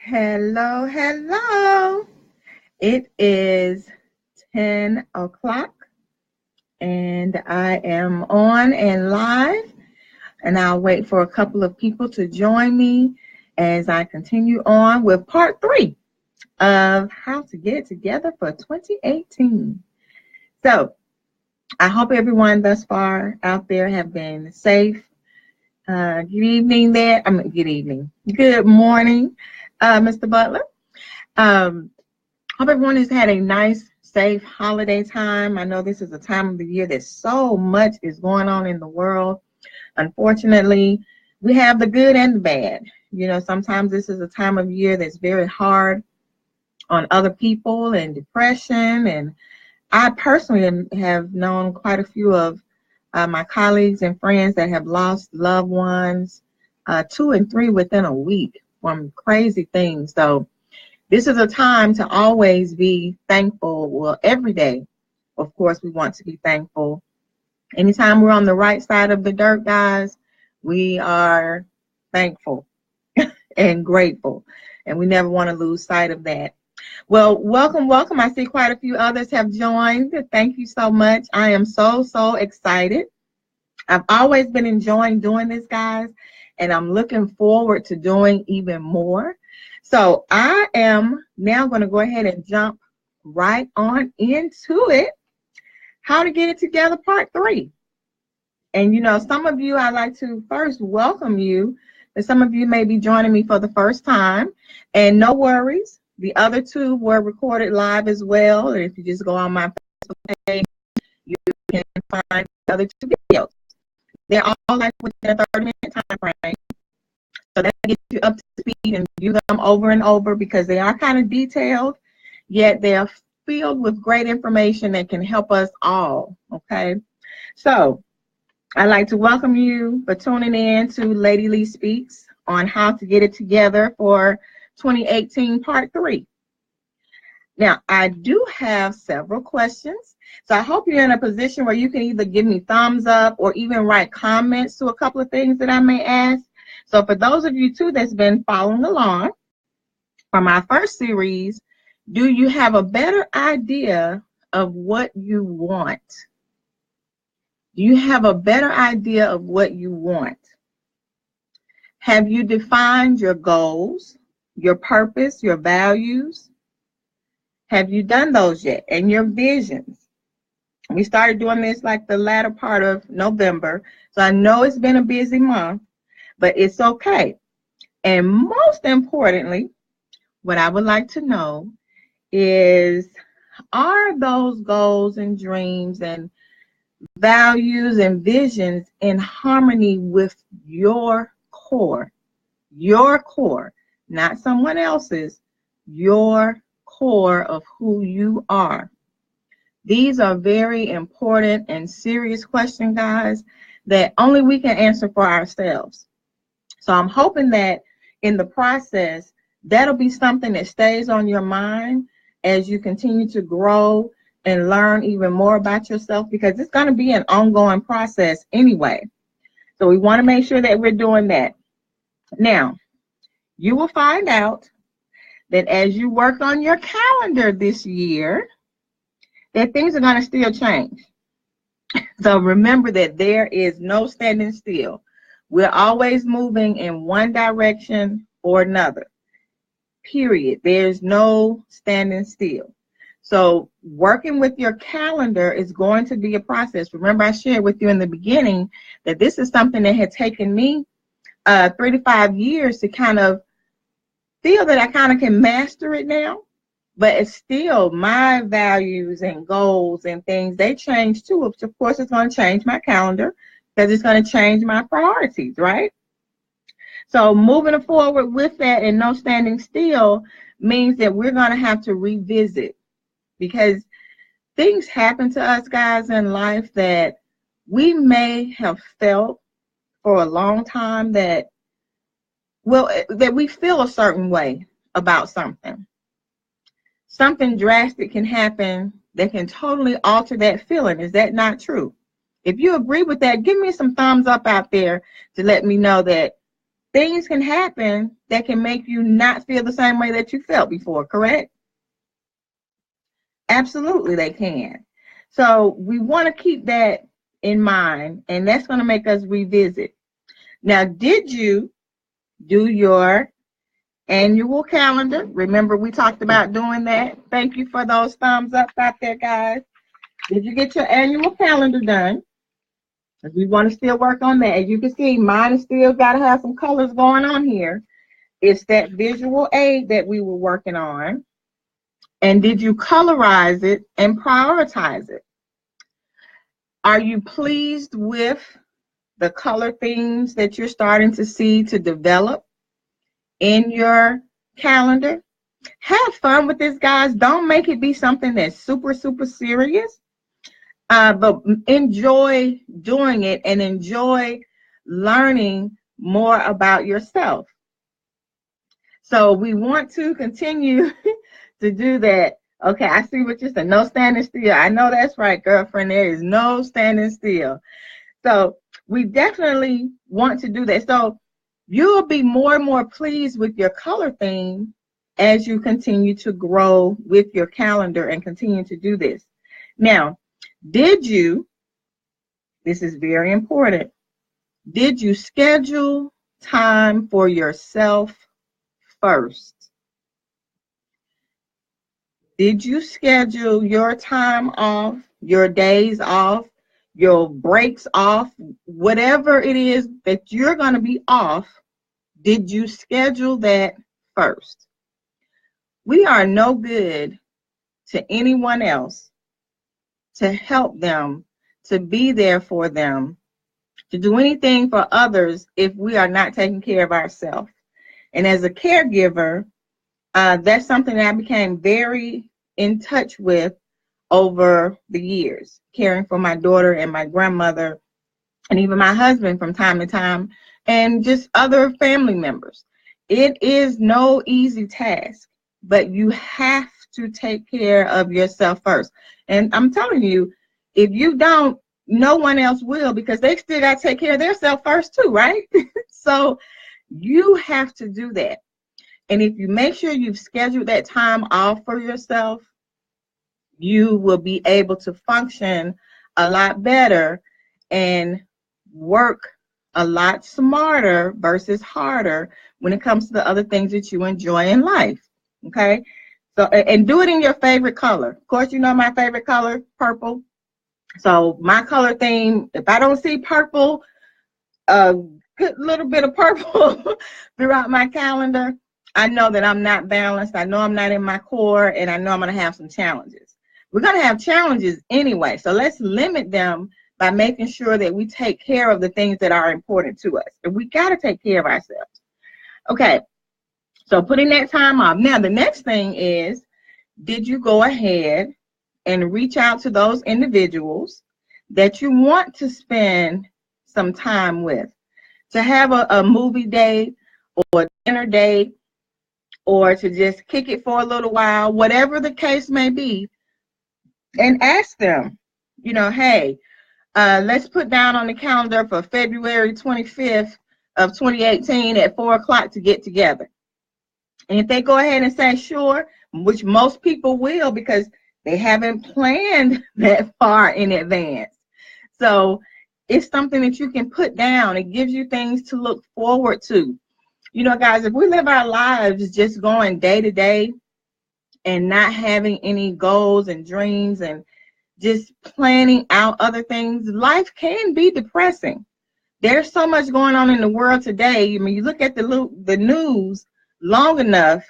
Hello, hello. It is 10 o'clock and I am on and live, and I'll wait for a couple of people to join me as I continue on with part 3 of how to get it together for 2018. So I hope everyone thus far out there have been safe. Good evening there. Good evening. Good morning, Mr. Butler. Hope everyone has had a nice, safe holiday time. I know this is a time of the year that so much is going on in the world. Unfortunately, we have the good and the bad. You know, sometimes this is a time of year that's very hard on other people, and depression. And I personally have known quite a few of my colleagues and friends that have lost loved ones, 2 and 3 within a week from crazy things. So this is a time to always be thankful. Well, every day, of course, we want to be thankful. Anytime we're on the right side of the dirt, guys, we are thankful and grateful, and we never want to lose sight of that. Well, welcome, welcome. I see quite a few others have joined. Thank you so much. I am so excited. I've always been enjoying doing this, guys, and I'm looking forward to doing even more. So I am now going to go ahead and jump right on into it. How to get it together, part 3. And, you know, some of you, I'd like to first welcome you. And some of you may be joining me for the first time. And no worries. The other 2 were recorded live as well. And if you just go on my Facebook page, you can find the other 2 videos. They're all like within a 30-minute time frame. So that gets you up to speed and view them over and over, because they are kind of detailed, yet they're filled with great information that can help us all, okay? So I'd like to welcome you for tuning in to Lady Lee Speaks on how to get it together for 2018 part 3. Now, I do have several questions, so I hope you're in a position where you can either give me thumbs up or even write comments to a couple of things that I may ask. So for those of you, too, that's been following along from our first series, do you have a better idea of what you want? Do you have a better idea of what you want? Have you defined your goals, your purpose, your values? Have you done those yet? And your visions? We started doing this like the latter part of November, so I know it's been a busy month, but it's okay. And most importantly, what I would like to know is, are those goals and dreams and values and visions in harmony with your core, not someone else's, your core of who you are? These are very important and serious questions, guys, that only we can answer for ourselves. So I'm hoping that in the process, that'll be something that stays on your mind as you continue to grow and learn even more about yourself, because it's going to be an ongoing process anyway. So we want to make sure that we're doing that. Now, you will find out that as you work on your calendar this year, that things are going to still change. So remember that there is no standing still. We're always moving in one direction or another, period. There's no standing still. So working with your calendar is going to be a process. Remember, I shared with you in the beginning that this is something that had taken me 3 to 5 years to kind of feel that I kind of can master it now. But it's still my values and goals and things, they change too. Which of course, it's going to change my calendar, because it's going to change my priorities, right? So moving forward with that and no standing still means that we're going to have to revisit, because things happen to us, guys, in life that we may have felt for a long time that, well, that we feel a certain way about something. Something drastic can happen that can totally alter that feeling. Is that not true? If you agree with that, give me some thumbs up out there to let me know that things can happen that can make you not feel the same way that you felt before, correct? Absolutely, they can. So we want to keep that in mind, and that's going to make us revisit. Now, did you do your annual calendar? Remember, we talked about doing that. Thank you for those thumbs up out there, guys. Did you get your annual calendar done? Because we want to still work on that. As you can see, mine is still got to have some colors going on here. It's that visual aid that we were working on. And did you colorize it and prioritize it? Are you pleased with the color themes that you're starting to see to develop in your calendar? Have fun with this, guys. Don't make it be something that's super, super serious. But enjoy doing it and enjoy learning more about yourself. So we want to continue to do that. Okay, I see what you're saying. No standing still. I know that's right, girlfriend. There is no standing still. So we definitely want to do that. So you'll be more and more pleased with your color theme as you continue to grow with your calendar and continue to do this. Now, did you, this is very important, did you schedule time for yourself first? Did you schedule your time off, your days off, your breaks off, whatever it is that you're going to be off? Did you schedule that first? We are no good to anyone else to help them, to be there for them, to do anything for others if we are not taking care of ourselves. And as a caregiver, that's something that I became very in touch with over the years, caring for my daughter and my grandmother, and even my husband from time to time, and just other family members. It is no easy task, but you have to take care of yourself first. And I'm telling you, if you don't, no one else will, because they still got to take care of themselves first too, right? So you have to do that. And if you make sure you've scheduled that time off for yourself, you will be able to function a lot better and work a lot smarter versus harder when it comes to the other things that you enjoy in life. Okay? So, and do it in your favorite color. Of course, you know my favorite color, purple. So my color theme, if I don't see purple, a good little bit of purple throughout my calendar, I know that I'm not balanced. I know I'm not in my core, and I know I'm going to have some challenges. We're going to have challenges anyway, so let's limit them by making sure that we take care of the things that are important to us. And we got to take care of ourselves. Okay, so putting that time off. Now, the next thing is, did you go ahead and reach out to those individuals that you want to spend some time with, to have a movie date or a dinner date, or to just kick it for a little while, whatever the case may be, and ask them, you know, hey, let's put down on the calendar for February 25th of 2018 at 4 o'clock to get together. And if they go ahead and say sure, which most people will because they haven't planned that far in advance. So it's something that you can put down. It gives you things to look forward to. You know, guys, if we live our lives just going day to day and not having any goals and dreams and just planning out other things, life can be depressing. There's so much going on in the world today. I mean, you look at the news long enough,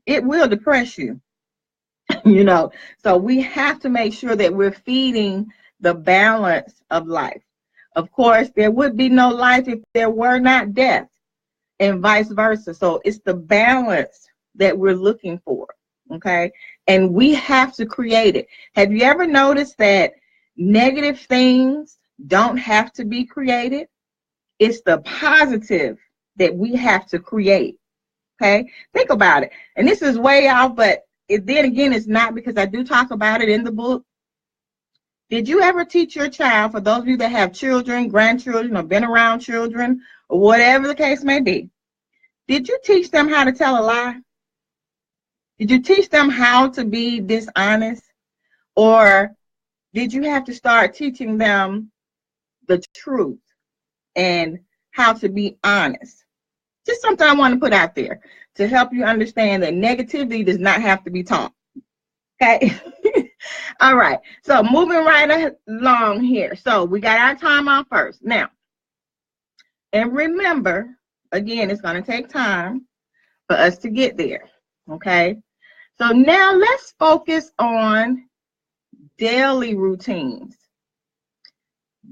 it will depress you. You know, so we have to make sure that we're feeding the balance of life. Of course, there would be no life if there were not death, and vice versa. So it's the balance that we're looking for, okay? And we have to create it. Have you ever noticed that negative things don't have to be created? It's the positive that we have to create, okay? Think about it. And this is way off, but then again, it's not, because I do talk about it in the book. Did you ever teach your child, for those of you that have children, grandchildren, or been around children, or whatever the case may be, Did you teach them how to tell a lie? Did you teach them how to be dishonest? Or did you have to start teaching them the truth and how to be honest? Just something I want to put out there to help you understand that negativity does not have to be taught. Okay. All right. So moving right along here. So we got our time off first. Now, and remember, again, it's going to take time for us to get there. Okay. So now let's focus on daily routines.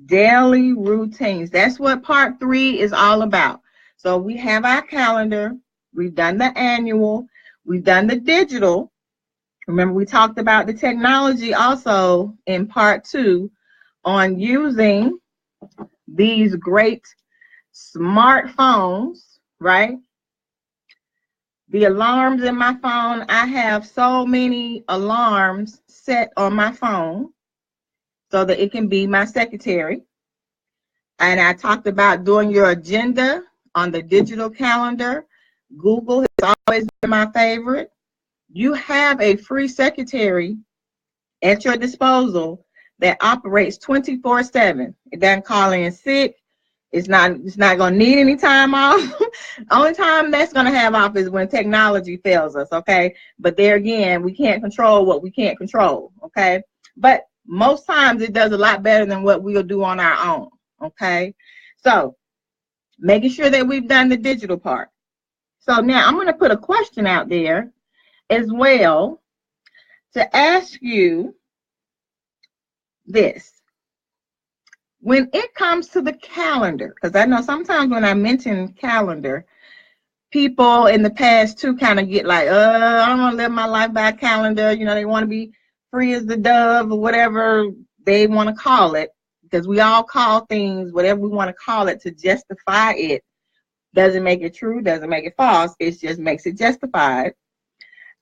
Daily routines. That's what part 3 is all about. So we have our calendar. We've done the annual. We've done the digital. Remember, we talked about the technology also in part 2 on using these great smartphones, right? The alarms in my phone, I have so many alarms set on my phone so that it can be my secretary. And I talked about doing your agenda on the digital calendar. Google has always been my favorite. You have a free secretary at your disposal that operates 24/7. It doesn't call in sick. It's not going to need any time off. Only time that's going to have off is when technology fails us, okay? But there again, we can't control what we can't control, okay? But most times it does a lot better than what we'll do on our own, okay? So making sure that we've done the digital part. So now I'm going to put a question out there as well to ask you this. When it comes to the calendar, because I know sometimes when I mention calendar, people in the past too kind of get like, I don't want to live my life by a calendar. You know, they want to be free as the dove or whatever they want to call it, because we all call things whatever we want to call it to justify it. Doesn't make it true, doesn't make it false. It just makes it justified.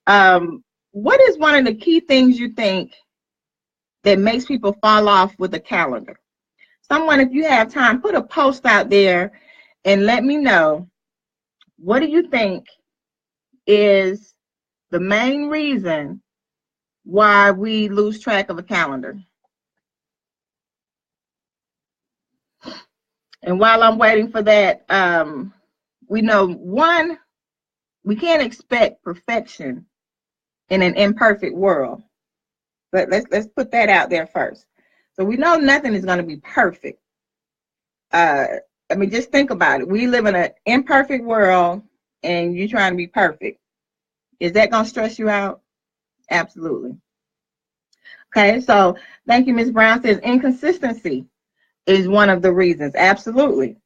What is one of the key things you think that makes people fall off with a calendar? Someone, if you have time, put a post out there and let me know, what do you think is the main reason why we lose track of a calendar? And while I'm waiting for that, we know, one, we can't expect perfection in an imperfect world. But let's put that out there first. So we know nothing is going to be perfect. I mean, just think about it. We live in an imperfect world, and you're trying to be perfect. Is that going to stress you out? Absolutely. Okay, so thank you, Ms. Brown says inconsistency is one of the reasons. Absolutely.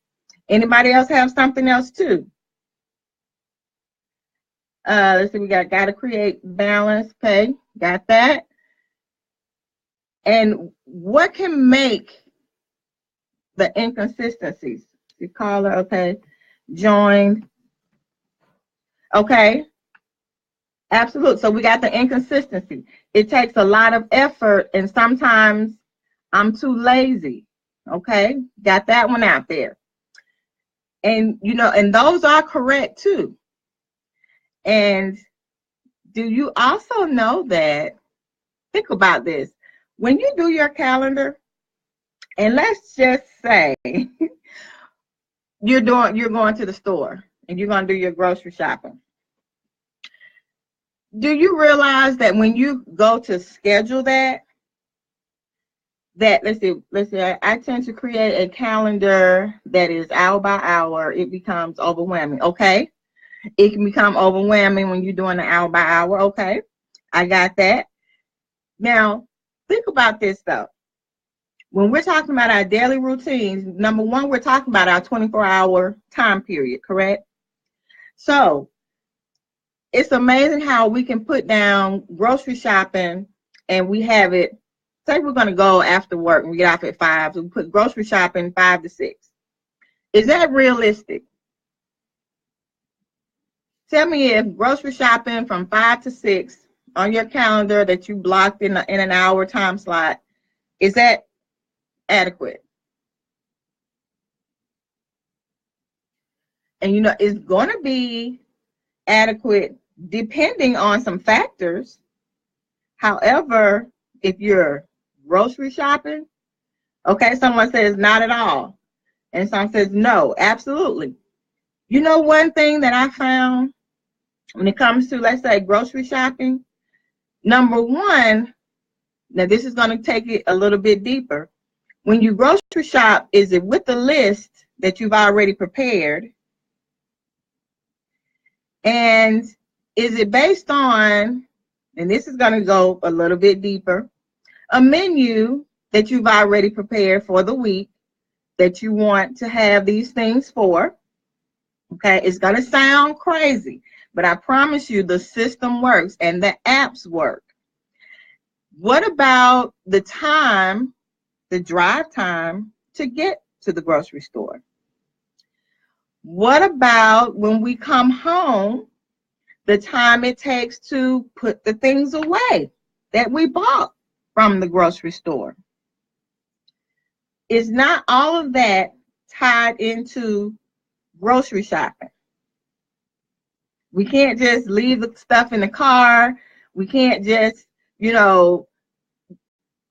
Anybody else have something else too? Let's see, we got to create balance. Okay, got that. And what can make the inconsistencies? You call her, okay, joined. Okay, absolutely. So we got the inconsistency. It takes a lot of effort, and sometimes I'm too lazy. Okay, got that one out there. And, you know, and those are correct too. And do you also know that, think about this, when you do your calendar, and let's just say you're going to the store and you're going to do your grocery shopping. Do you realize that when you go to schedule that let's see, I tend to create a calendar that is hour by hour, it becomes overwhelming, okay? It can become overwhelming when you're doing the hour by hour, okay? I got that. Now, think about this though. When we're talking about our daily routines, number one, we're talking about our 24-hour time period, correct? So it's amazing how we can put down grocery shopping and we have it, say we're going to go after work and we get off at 5, so we put grocery shopping 5 to 6. Is that realistic? Tell me if grocery shopping from 5 to 6 on your calendar that you blocked in an hour time slot, is that adequate? And it's going to be adequate depending on some factors. However, if you're grocery shopping, okay, someone says not at all. And someone says no, absolutely. One thing that I found when it comes to, let's say, grocery shopping, number one, now this is going to take it a little bit deeper. When you grocery shop, is it with the list that you've already prepared? And is it based on, and this is going to go a little bit deeper, a menu that you've already prepared for the week that you want to have these things for? Okay, it's going to sound crazy, but I promise you the system works and the apps work. What about the time, the drive time to get to the grocery store? What about when we come home, the time it takes to put the things away that we bought from the grocery store? Is not all of that tied into grocery shopping? We can't just leave the stuff in the car. We can't just, we can't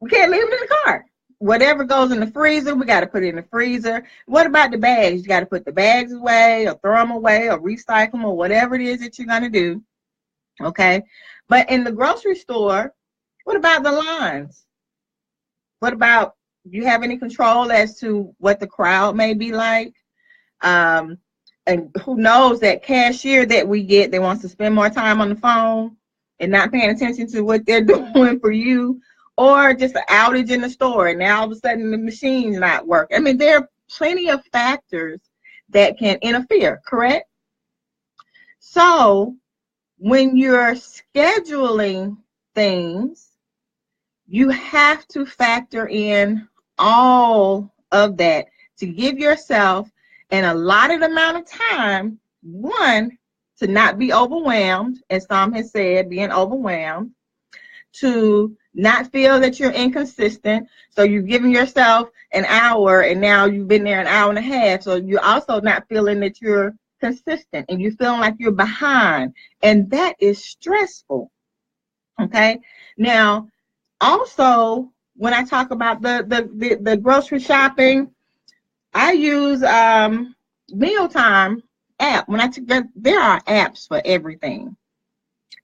leave it in the car. Whatever goes in the freezer, we got to put it in the freezer. What about the bags? You got to put the bags away or throw them away or recycle them or whatever it is that you're going to do. Okay. But in the grocery store, what about the lines? What about, do you have any control as to what the crowd may be like? And who knows, that cashier that we get that wants to spend more time on the phone and not paying attention to what they're doing for you, or just an outage in the store and now all of a sudden the machine's not working. I mean, there are plenty of factors that can interfere, correct? So when you're scheduling things, you have to factor in all of that to give yourself an allotted amount of time, one, to not be overwhelmed, as Sam has said, being overwhelmed, to not feel that you're inconsistent. So you've given yourself an hour and now you've been there an hour and a half. So you're also not feeling that you're consistent and you're feeling like you're behind. And that is stressful. Okay. Now, also, when I talk about the grocery shopping, I use Mealtime app. There are apps for everything.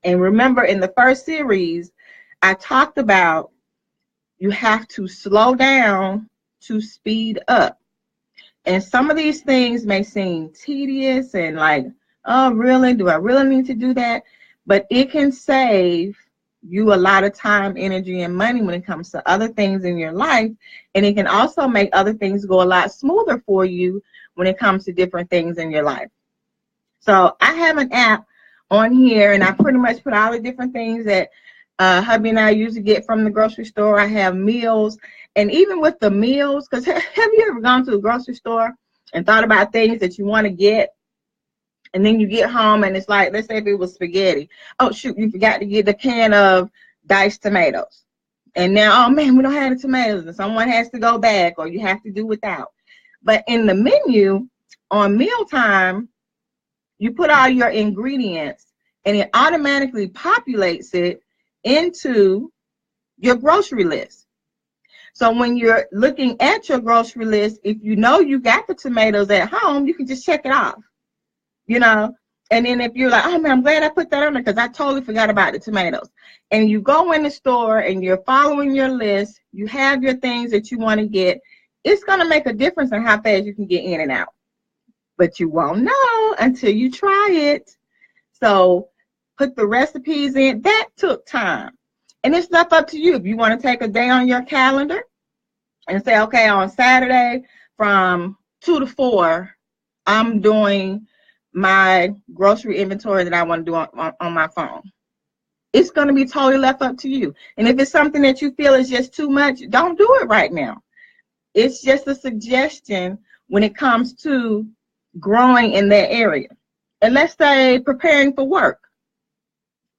And remember, in the first series, I talked about you have to slow down to speed up. And some of these things may seem tedious and like, oh, really? Do I really need to do that? But it can save you a lot of time, energy, and money when it comes to other things in your life. And it can also make other things go a lot smoother for you when it comes to different things in your life. So I have an app on here, and I pretty much put all the different things that hubby and I usually get from the grocery store. I have meals, and even with the meals, because have you ever gone to the grocery store and thought about things that you want to get, and then you get home and it's like, let's say if it was spaghetti, oh shoot, you forgot to get the can of diced tomatoes, and now, oh man, we don't have the tomatoes, and someone has to go back, or you have to do without. But in the menu on Mealtime, you put all your ingredients and it automatically populates it into your grocery list. So when you're looking at your grocery list, if you know you got the tomatoes at home, you can just check it off, And then if you're like, oh man, I'm glad I put that on there because I totally forgot about the tomatoes. And you go in the store and you're following your list, you have your things that you want to get, it's going to make a difference in how fast you can get in and out. But you won't know until you try it. So put the recipes in. That took time. And it's left up to you. If you want to take a day on your calendar and say, okay, on Saturday from 2 to 4, I'm doing my grocery inventory that I want to do on my phone. It's going to be totally left up to you. And if it's something that you feel is just too much, don't do it right now. It's just a suggestion when it comes to growing in that area. And let's say preparing for work.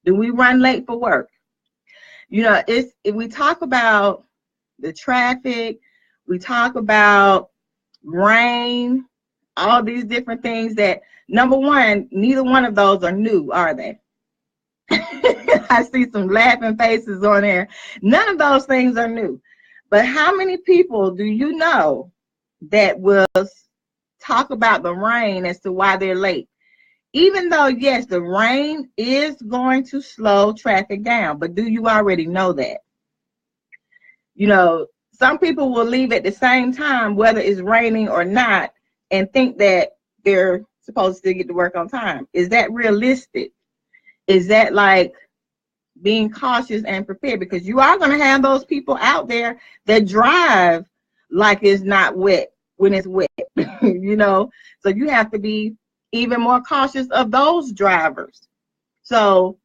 Do we run late for work? If we talk about the traffic, we talk about rain, all these different things that, number one, neither one of those are new, are they? I see some laughing faces on there. None of those things are new. But how many people do you know that will talk about the rain as to why they're late? Even though, yes, the rain is going to slow traffic down, but do you already know that? You know, some people will leave at the same time, whether it's raining or not, and think that they're supposed to get to work on time. Is that realistic? Is that like being cautious and prepared? Because you are going to have those people out there that drive like it's not wet when it's wet, you know? So you have to be even more cautious of those drivers. So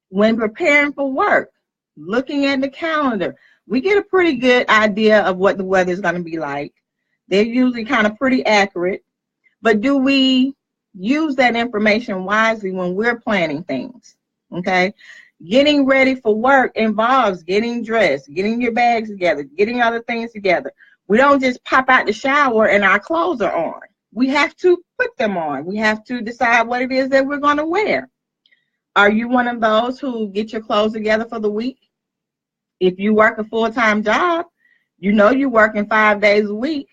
when preparing for work, looking at the calendar, we get a pretty good idea of what the weather is going to be like. They're usually kind of pretty accurate. But do we use that information wisely when we're planning things? Okay. Getting ready for work involves getting dressed, getting your bags together, getting other things together. We don't just pop out the shower and our clothes are on. We have to put them on. We have to decide what it is that we're going to wear. Are you one of those who get your clothes together for the week? If you work a full-time job, you know you're working 5 days a week.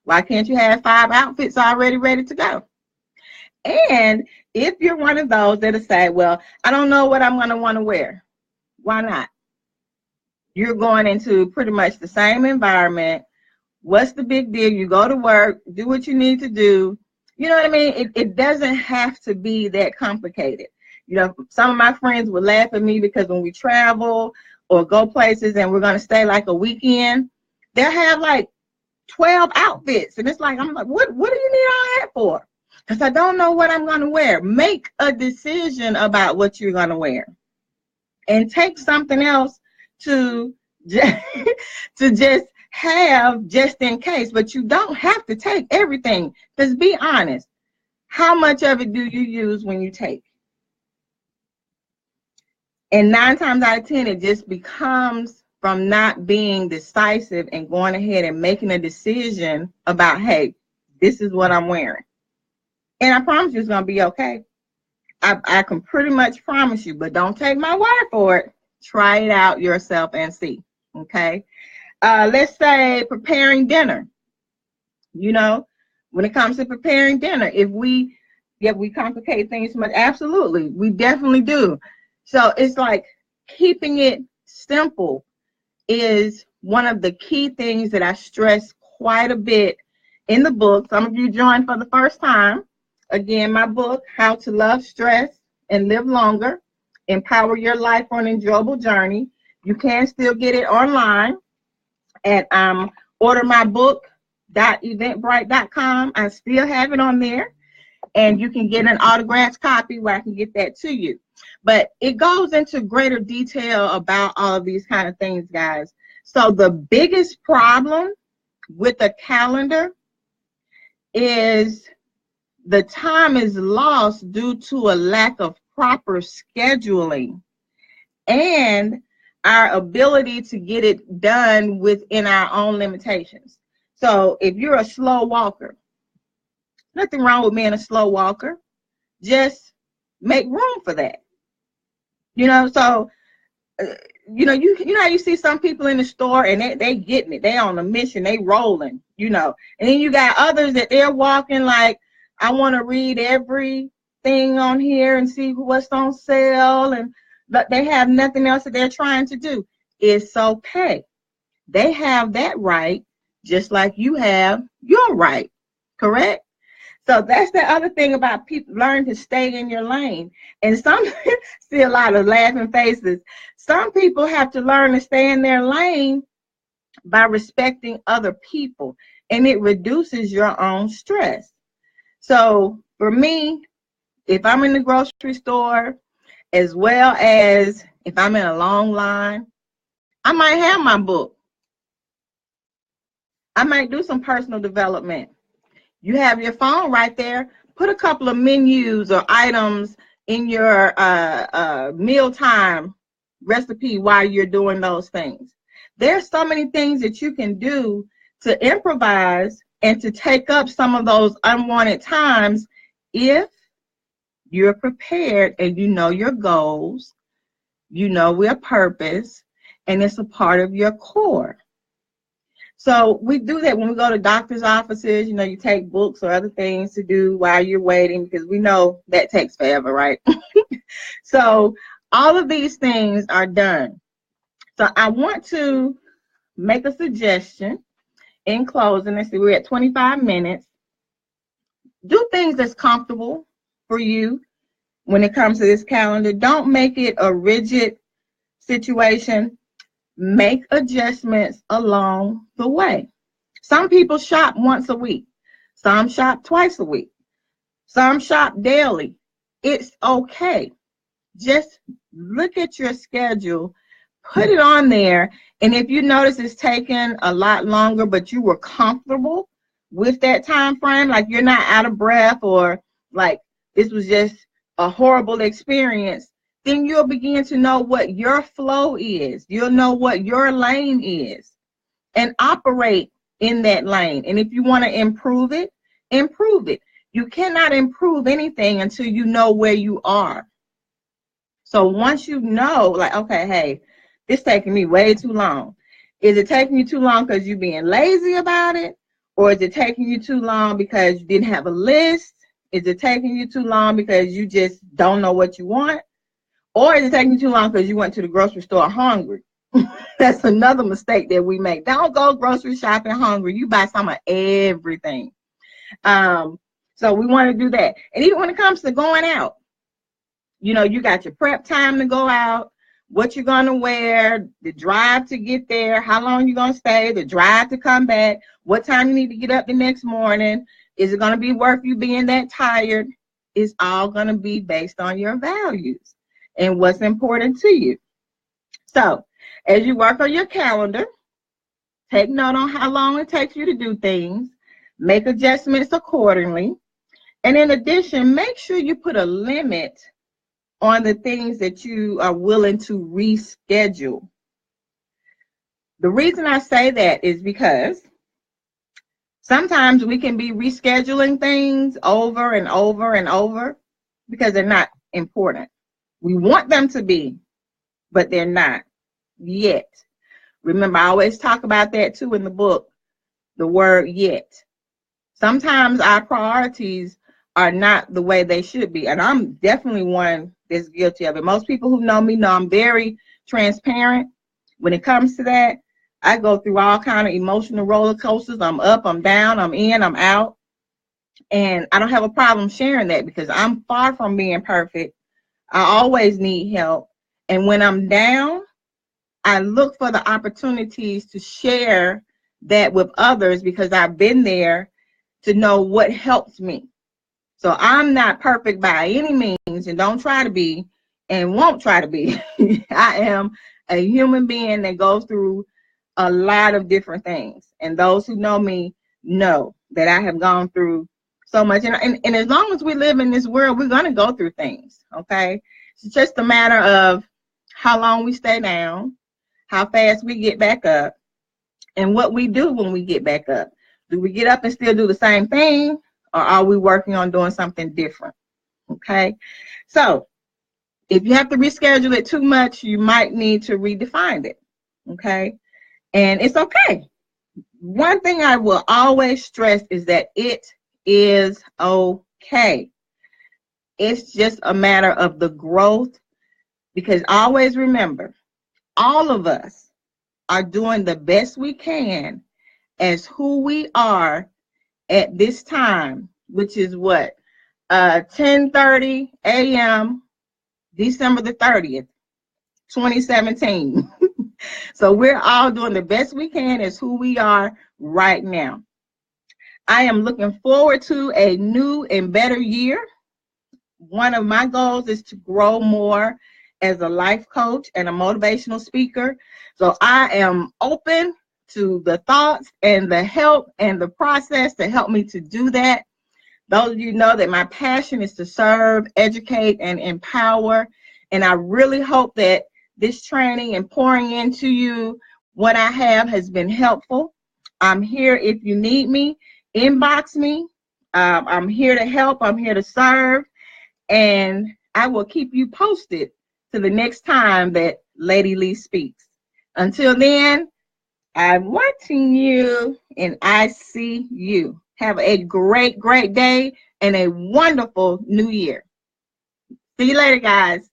Why can't you have 5 outfits already ready to go? And if you're one of those that'll say, well, I don't know what I'm going to want to wear. Why not? You're going into pretty much the same environment. What's the big deal? You go to work, do what you need to do. You know what I mean? It doesn't have to be that complicated. You know, some of my friends would laugh at me because when we travel or go places and we're going to stay like a weekend, they'll have like 12 outfits. And it's like, I'm like, what do you need all that for? Because I don't know what I'm going to wear. Make a decision about what you're going to wear. And take something else to just have just in case. But you don't have to take everything. Because be honest, how much of it do you use when you take? And 9 times out of 10, it just becomes from not being decisive and going ahead and making a decision about, hey, this is what I'm wearing. And I promise you it's going to be okay. I can pretty much promise you, but don't take my word for it. Try it out yourself and see, okay? Let's say preparing dinner. You know, when it comes to preparing dinner, if we complicate things too much, absolutely, we definitely do. So it's like keeping it simple is one of the key things that I stress quite a bit in the book. Some of you joined for the first time. Again, my book, How to Love Stress and Live Longer, Empower Your Life on an Enjoyable Journey. You can still get it online at ordermybook.eventbrite.com. I still have it on there, and you can get an autographed copy where I can get that to you. But it goes into greater detail about all of these kind of things, guys. So the biggest problem with a calendar is the time is lost due to a lack of proper scheduling and our ability to get it done within our own limitations. So if you're a slow walker, nothing wrong with being a slow walker. Just make room for that. You know, so, you know how you see some people in the store and they getting it. They on a mission. They rolling, you know. And then you got others that they're walking like, I want to read everything on here and see what's on sale. But they have nothing else that they're trying to do. It's okay. They have that right, just like you have your right. Correct? So that's the other thing about people. Learn to stay in your lane. And some see a lot of laughing faces. Some people have to learn to stay in their lane by respecting other people, and it reduces your own stress. So for me, if I'm in the grocery store, as well as if I'm in a long line, I might have my book. I might do some personal development. You have your phone right there. Put a couple of menus or items in your mealtime recipe while you're doing those things. There's so many things that you can do to improvise and to take up some of those unwanted times if you're prepared and you know your goals, you know your purpose, and it's a part of your core. So we do that when we go to doctor's offices. You know, you take books or other things to do while you're waiting, because we know that takes forever, right? So all of these things are done. So I want to make a suggestion in closing. Let's see, we're at 25 minutes. Do things that's comfortable for you when it comes to this calendar. Don't make it a rigid situation. Make adjustments along the way. Some people shop once a week. Some shop twice a week. Some shop daily. It's okay. Just look at your schedule, put it on there, and if you notice it's taking a lot longer, but you were comfortable with that time frame, like you're not out of breath or like this was just a horrible experience, then you'll begin to know what your flow is. You'll know what your lane is and operate in that lane. And if you want to improve it, improve it. You cannot improve anything until you know where you are. So once you know, like, okay, hey, this taking me way too long. Is it taking you too long because you're being lazy about it? Or is it taking you too long because you didn't have a list? Is it taking you too long because you just don't know what you want? Or is it taking you too long because you went to the grocery store hungry? That's another mistake that we make. Don't go grocery shopping hungry. You buy some of everything. So we want to do that. And even when it comes to going out, you know, you got your prep time to go out, what you're going to wear, the drive to get there, how long you're going to stay, the drive to come back, what time you need to get up the next morning. Is it going to be worth you being that tired? It's all going to be based on your values and what's important to you. So as you work on your calendar, take note on how long it takes you to do things, make adjustments accordingly. And in addition, make sure you put a limit on the things that you are willing to reschedule. The reason I say that is because sometimes we can be rescheduling things over and over and over because they're not important. We want them to be, but they're not yet. Remember, I always talk about that too in the book, the word yet. Sometimes our priorities are not the way they should be. And I'm definitely one that's guilty of it. Most people who know me know I'm very transparent when it comes to that. I go through all kind of emotional roller coasters. I'm up, I'm down, I'm in, I'm out. And I don't have a problem sharing that because I'm far from being perfect. I always need help. And when I'm down, I look for the opportunities to share that with others because I've been there to know what helps me. So I'm not perfect by any means and don't try to be and won't try to be. I am a human being that goes through a lot of different things. And those who know me know that I have gone through so much. And as long as we live in this world, we're going to go through things, okay? It's just a matter of how long we stay down, how fast we get back up, and what we do when we get back up. Do we get up and still do the same thing? Or are we working on doing something different? Okay. So if you have to reschedule it too much, you might need to redefine it. Okay. And it's okay. One thing I will always stress is that it is okay. It's just a matter of the growth, because always remember, all of us are doing the best we can as who we are at this time, which is what, 10:30 a.m. December the 30th, 2017. So we're all doing the best we can as who we are right now. I am looking forward to a new and better year. One of my goals is to grow more as a life coach and a motivational speaker. So I am open to the thoughts and the help and the process to help me to do that. Those of you know that my passion is to serve, educate, and empower. And I really hope that this training and pouring into you what I have has been helpful. I'm here if you need me inbox me. I'm here to help. I'm here to serve. And I will keep you posted to the next time that Lady Lee speaks. Until then, I'm watching you and I see you. Have a great, great day and a wonderful new year. See you later, guys.